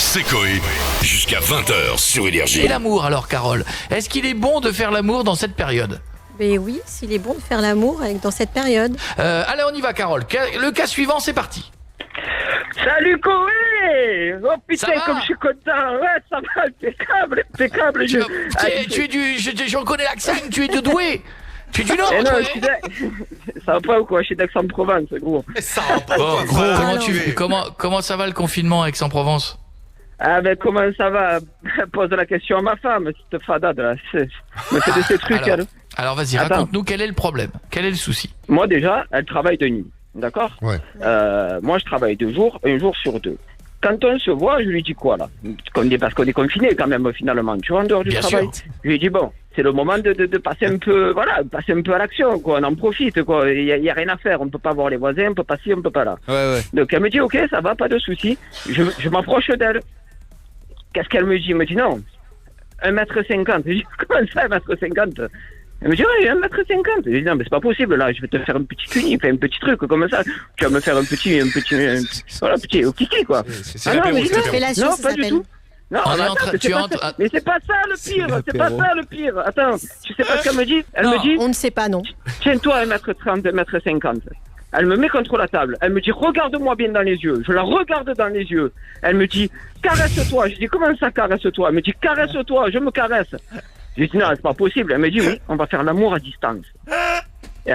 c'est Coé. Jusqu'à 20h sur Énergie. Et l'amour alors, Carole, est-ce qu'il est bon de faire l'amour dans cette période? Mais oui, s'il est bon de faire l'amour dans cette période. Allez, on y va, Carole. Le cas suivant, c'est parti. Salut Coé. Oh putain, Ça va comme je suis content. Ouais, ça va, impeccable, impeccable. Je reconnais l'accent, tu es de Douai. Tu es du Nord, Eh non, toi, je suis ça va pas ou quoi? Je suis d'Aix-en-Provence, gros. Ça va pas. Bon, gros, comment ça va le confinement à Aix-en-Provence? Ah ben comment ça va? Pose la question à ma femme, cette fadade là. Me fait de ces trucs, elle. Alors vas-y, Attends. raconte-nous quel est le problème. Quel est le souci? Moi déjà, elle travaille de nuit, d'accord? Ouais. Moi je travaille 2 jours, 1 jour sur 2. Quand on se voit, je lui dis quoi là? Parce qu'on est confiné quand même finalement, tu vois, en dehors du Bien travail. sûr. Je lui dis bon, c'est le moment de passer un peu, voilà, passer un peu à l'action, quoi. On en profite, quoi. Il y a rien à faire. On peut pas voir les voisins, on peut pas ci, on peut pas là. Ouais. Donc elle me dit ok, ça va, pas de souci. Je m'approche d'elle. Qu'est-ce qu'elle me dit? Elle me dit non, 1m50. Je dis comment ça 1m50? Elle me dit oui, 1m50. Je dis non mais c'est pas possible là, je vais te faire un petit cuni, un petit truc comme ça. Tu vas me faire un petit au kiki quoi. C'est non, mais La fellation, non, ça pas du s'appelle. tout. Non, On est attends, en train- mais tu c'est es pas en ça. train- Mais c'est pas ça le pire, c'est pas ça le pire. Attends, tu sais pas ce qu'elle me dit? Elle Non. me dit On ne sait pas, non. tiens-toi 1m30, 1m50. Elle me met contre la table. Elle me dit regarde-moi bien dans les yeux. Je la regarde dans les yeux. Elle me dit caresse-toi. Je dis comment ça caresse-toi? Elle me dit caresse-toi, je me caresse. Je dis non, c'est pas possible. Elle me dit oui, on va faire l'amour à distance. Et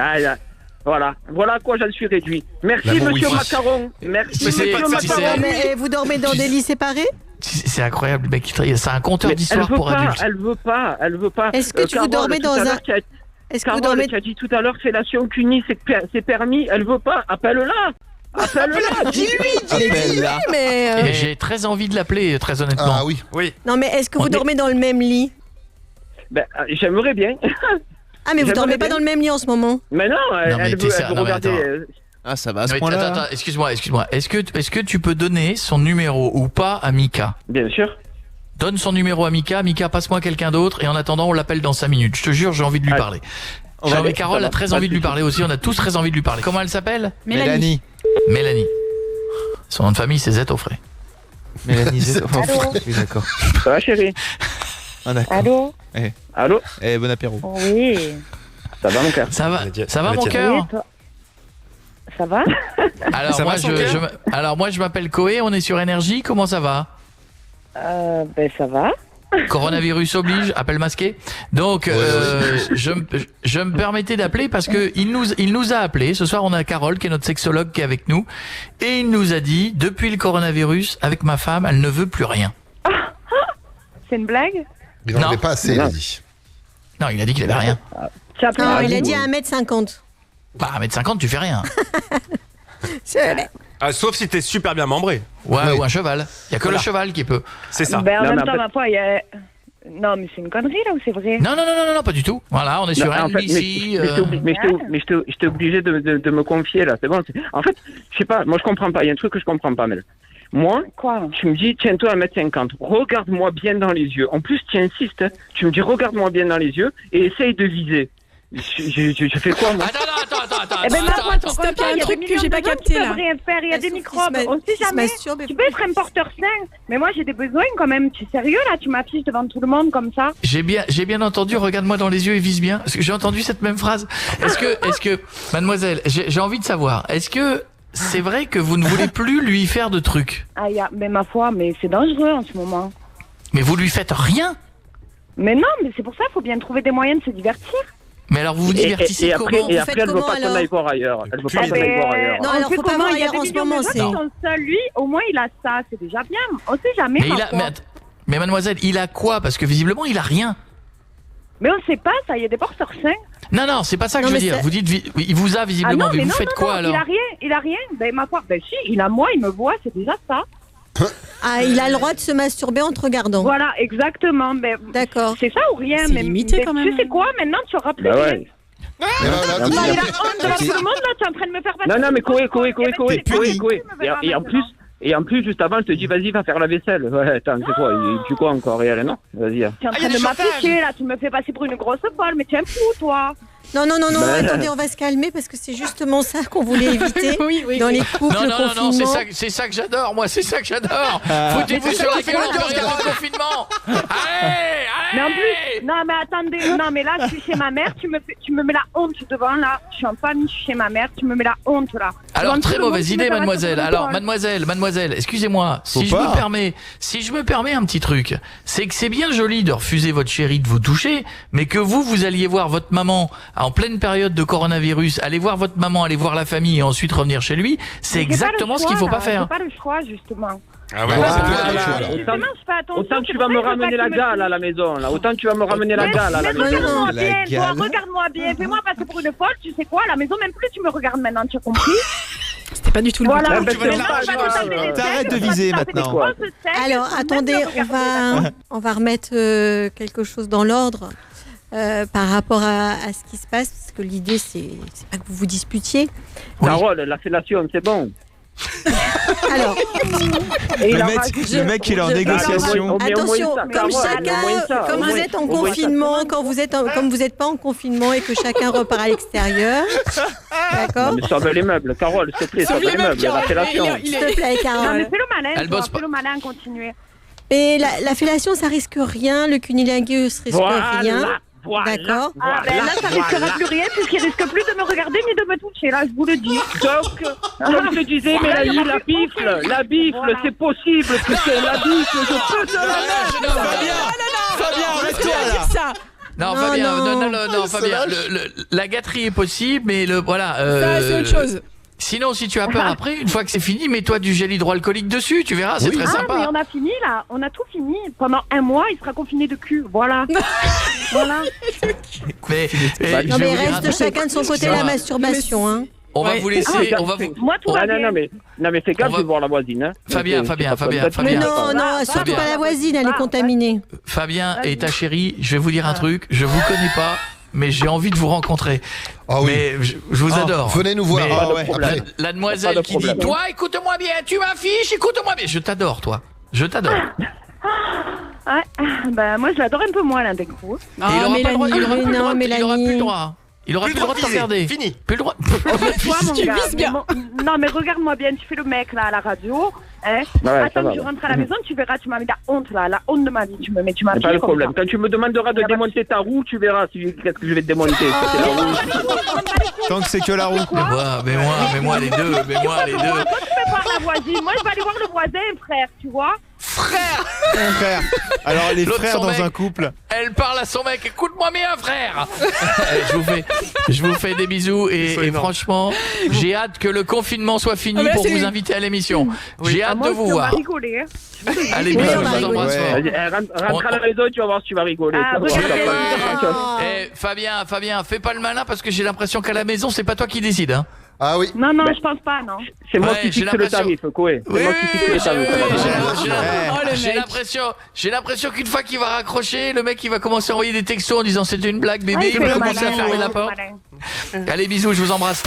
voilà à quoi j'en suis réduit. Merci L'amour monsieur wifi. Macaron. Merci Mais c'est monsieur pas- c'est- Macaron. Mais vous dormez dans des lits séparés? C'est incroyable, le mec. C'est un compteur Mais d'histoire pour adultes. elle veut pas. Est-ce que tu vous Carole, dormez tout dans à l'heure, un... tu as- Est-ce que vous Carole, dormez... tu as dit tout à l'heure fellation cunie, c'est permis. Elle veut pas. Appelle-la. Appelle-la. Appelle-la. mais... Et j'ai très envie de l'appeler, très honnêtement. Ah oui. Non, mais est-ce que vous On est- dormez dans le même lit? Ben, j'aimerais bien. Ah, mais vous J'aimerais dormez pas bien. dans le même lit en ce moment? Mais non, Non, mais elle t'es veut ça- non, mais regarder. attends. Ah, ça va à ce Mais point-là. attends, excuse-moi. Est-ce que tu peux donner son numéro ou pas à Mika? Bien sûr. Donne son numéro à Mika. Mika, passe-moi quelqu'un d'autre. Et en attendant, on l'appelle dans 5 minutes. Je te jure, j'ai envie de lui Allez. parler. Allez, Mais Carole ça a va, très pas envie de lui souci. parler aussi. On a tous très envie de lui parler. Comment elle s'appelle? Mélanie. Mélanie. Son nom de famille, c'est Zetoffré. Mélanie Z. Oh, oui, d'accord. Ça va, chérie? Ah, d'accord. Allô? Allô? Eh, bon apéro. Oui. Ça va, mon cœur? Ça va mon Oui, cœur? toi? Ça va? Alors, Ça moi, va, son cœur alors moi je m'appelle Coé, on est sur Énergie, comment ça va? Ben ça va. Coronavirus oblige, appel masqué. Donc je me permettais d'appeler parce que il nous a appelé. Ce soir on a Carole qui est notre sexologue qui est avec nous et il nous a dit depuis le coronavirus avec ma femme elle ne veut plus rien. C'est une blague? Il n'en Non. avait pas assez, il Non. a dit. Non, il a dit qu'il avait rien. Tu as Non, pas il a dit à 1m50. Bah 1m50 tu fais rien. Ah, sauf si t'es super bien membré. Ouais, Oui. ou un cheval. Il y a que Voilà. le cheval qui peut. C'est ça. Ben en Non, même mais temps, en fait- ma foi, il y a... Non, mais c'est une connerie là ou c'est vrai? Non, pas du tout. Voilà, on est sur Non, en fait, NBC. mais j'étais obligé de me confier là, c'est bon. En fait, je sais pas, moi je comprends pas, il y a un truc que je comprends pas, Mel. Moi, Quoi? tu me dis, tiens-toi à 1m50, regarde-moi bien dans les yeux. En plus, tu insistes, hein. Tu me dis, regarde-moi bien dans les yeux et essaye de viser. Je fais quoi, moi? Attends. Eh ben ma foi, ton stop, il y a un copain, truc des que j'ai millions pas de gens capté, qui là. peuvent rien faire, il y a des microbes, on sait Il se jamais. masturbe et Tu peux être un porteur sain, mais moi j'ai des besoins quand même. Tu es sérieux là? Tu m'affiches devant tout le monde comme ça? J'ai bien entendu, regarde-moi dans les yeux et vise bien. Parce que j'ai entendu cette même phrase. Est-ce que, mademoiselle, j'ai envie de savoir, est-ce que c'est vrai que vous ne voulez plus lui faire de trucs? Ah, mais ma foi, mais c'est dangereux en ce moment. Mais vous lui faites rien? Mais non, mais c'est pour ça, il faut bien trouver des moyens de se divertir. Mais alors vous vous divertissez Et après, comment? et Vous après faites elle veut comment, pas qu'on alors aille voir ailleurs. Elle veut pas Eh qu'on aille voir ailleurs. Non, On alors, fait faut pas comment? voir Il y a ailleurs des en ce millions moment, de gens c'est- qui sont seuls. Lui, au moins il a ça, c'est déjà bien. On sait jamais. Mais ma foi. mais mademoiselle, il a quoi? Parce que visiblement il a rien. Mais on sait pas, ça, il y a des porteurs sains. Non, c'est pas ça que Non, je veux mais dire. c'est- Vous dites, il vous a visiblement, mais mais vous non, faites non, quoi non, alors? il a rien. Ben ma foi, ben si, il a moi, il me voit, c'est déjà ça. Ah, il a le droit de se masturber en te regardant. Voilà, exactement. Ben, D'accord. c'est ça ou rien? C'est mais limité, mais quand même. Tu sais quoi? Maintenant, tu auras plus Bah rien. ouais. Mais voilà, Non, Non, mais il a honte devant tout le monde là, tu es en train de me faire passer. Non, mais Coé. T'es Et en plus, juste avant, elle te dit, vas-y, va faire la vaisselle. Ouais, attends, c'est quoi? Tu quoi encore, réel, non? Vas-y. Tu es en train de m'afficher là, tu me fais passer pour une grosse folle, mais tu es un fou toi. Non, Ben. attendez, on va se calmer parce que c'est justement ça qu'on voulait éviter Oui. dans les couples, Non, le non, non, non, confinement. c'est ça que j'adore, moi, c'est ça que j'adore. Foutez-vous sur la gueule en période de confinement. Allez, Mais en allez. plus, non mais attendez, non mais là je suis chez ma mère, tu me mets la honte devant là. Je suis en famille, je suis chez ma mère, tu me mets la honte là. Alors Devant très tout le monde, mauvaise tu me idée, caresse mademoiselle. sur le Alors col. mademoiselle, excusez-moi, si Faut pas. je me permets un petit truc, c'est que c'est bien joli de refuser votre chérie de vous toucher, mais que vous alliez voir votre maman en pleine période de coronavirus, aller voir votre maman, aller voir la famille et ensuite revenir chez lui, c'est Mais j'ai pas le exactement ce qu'il faut choix, pas là, faire. J'ai pas le choix justement. Ah ouais, Voilà. c'est Voilà. tout. Voilà. Justement, je fais attention. Autant c'est tu pour vas me ça que ramener je la veux pas gale qu'il à la maison, là. Autant tu vas me ramener la gale à la Mais maison. regarde-moi La bien, toi, gale. regarde-moi bien. Fais-moi passer pour une folle, tu sais quoi, à la maison, même plus tu me regardes maintenant, tu as compris? C'était pas du tout le Voilà. but. Ah, ben, Tu c'est vas pas maintenant, grave. ça fait des T'arrêtes secs, de viser ça fait des maintenant. grosses secs, Alors, tu peux attendez, même me regarder, on va remettre quelque chose dans l'ordre par rapport à ce qui se passe, parce que l'idée, c'est pas que vous vous disputiez. Carole, la fellation, c'est bon. Alors, Et Le mec, il est en négociation. Mais au moins attention, ça, comme Carole, au moins chacun, ça, comme au vous moins- êtes en au moins ça. confinement, comme vous n'êtes pas en confinement et que chacun repart à l'extérieur, d'accord? Mais sauve les meubles, Carole, s'il te plaît, sauve les meubles, la fellation. S'il te plaît, Non, mais Carole. fais le malin, Elle toi, bosse pas. fais le malin, continuez. Et la fellation, ça risque rien, le cunilingus risque rien, Voilà, d'accord? Ah, ben là, ça risquera plus rien, puisqu'il risque plus de me regarder ni de me toucher, là, je vous le dis. Donc, comme je te disais, Mélanie, la bifle, c'est possible que c'est la bifle, je peux te la mettre. Fabien, arrête-toi Dire là. ça. Non, Non, Fabien, non. non, Fabien, la gâterie est possible, mais voilà. Ça, c'est autre chose. Sinon, si tu as peur après, une fois que c'est fini, mets-toi du gel hydroalcoolique dessus, tu verras, c'est très Ah, mais sympa. on a fini, là, on a tout fini. Pendant un mois, il sera confiné de cul, voilà. Voilà. Mais, Non, je vais mais vous dire un reste truc. chacun de son côté la masturbation, hein. On va Ouais. vous laisser, on va vous... Moi, tout va Non, bien. mais fais gaffe, On va- je vais voir la voisine. Hein. Fabien, C'est Fabien, pas Fabien, comme ça, tu Mais Fabien. non, non, surtout Fabien. pas la voisine, elle est contaminée. Fabien et ta chérie, je vais vous dire un truc, je vous connais pas, mais j'ai envie de vous rencontrer. Ah oui. Mais je vous adore. Venez nous voir. Mais- Ah Pas de ouais, problème. après. La Pas demoiselle de qui dit, problème. toi, écoute-moi bien, tu m'affiches, écoute-moi bien. Je t'adore, toi. Je t'adore. Ouais, ben, moi, je l'adore un peu moins, là, d'un coup. Et il aura pas le droit, il aura plus le non, droit, il aura plus le Mélanie. droit. Il aura plus le droit de te regarder. Fini. Plus le droit. Toi, mon Tu gars, vises bien. non, mais regarde-moi bien, tu fais le mec, là, à la radio. Hein. Ouais, ça Attends, va, je ouais. rentre à la maison, tu verras, tu m'as mis la honte, là, la honte de ma vie. Tu me mets, tu m'as Pas mis de comme problème. ça. Quand tu me demanderas de démonter ta roue, tu verras qu'est-ce que je vais te démonter. C'est la roue. Tant que c'est que la roue. Mais moi les deux. Toi, tu peux voir la voisine. Moi, je vais aller voir le voisin, frère, tu vois. Frère, Frère. Alors les L'autre, frères son dans mec. un couple. elle parle à son mec. Écoute-moi bien, frère. Je vous fais des bisous et franchement, j'ai hâte que le confinement soit fini Ah, mais pour c'est- vous inviter à l'émission. J'ai hâte Moi, de vous on va voir. rigoler. Hein. Allez, Oui, bisous, on va je vous rigoler. embrasse fort. Vas-y, rentre à la maison, tu vas voir si tu vas rigoler. Ah, Ça va, regardez, ça va. Ah. Eh, Fabien, fais pas le malin parce que j'ai l'impression qu'à la maison, c'est pas toi qui décide, hein. Ah oui. Non, non, je pense pas, non. C'est moi Ouais, qui j'ai fixe le l'impression. tarif, Koé. C'est Oui, moi qui fixe le tarif. Oh, le j'ai mec. j'ai l'impression qu'une fois qu'il va raccrocher, le mec il va commencer à envoyer des textos en disant c'était une blague bébé, Ah, il va fait le commencer à malin, fermer ouais, la le porte. malin. Allez bisous, je vous embrasse.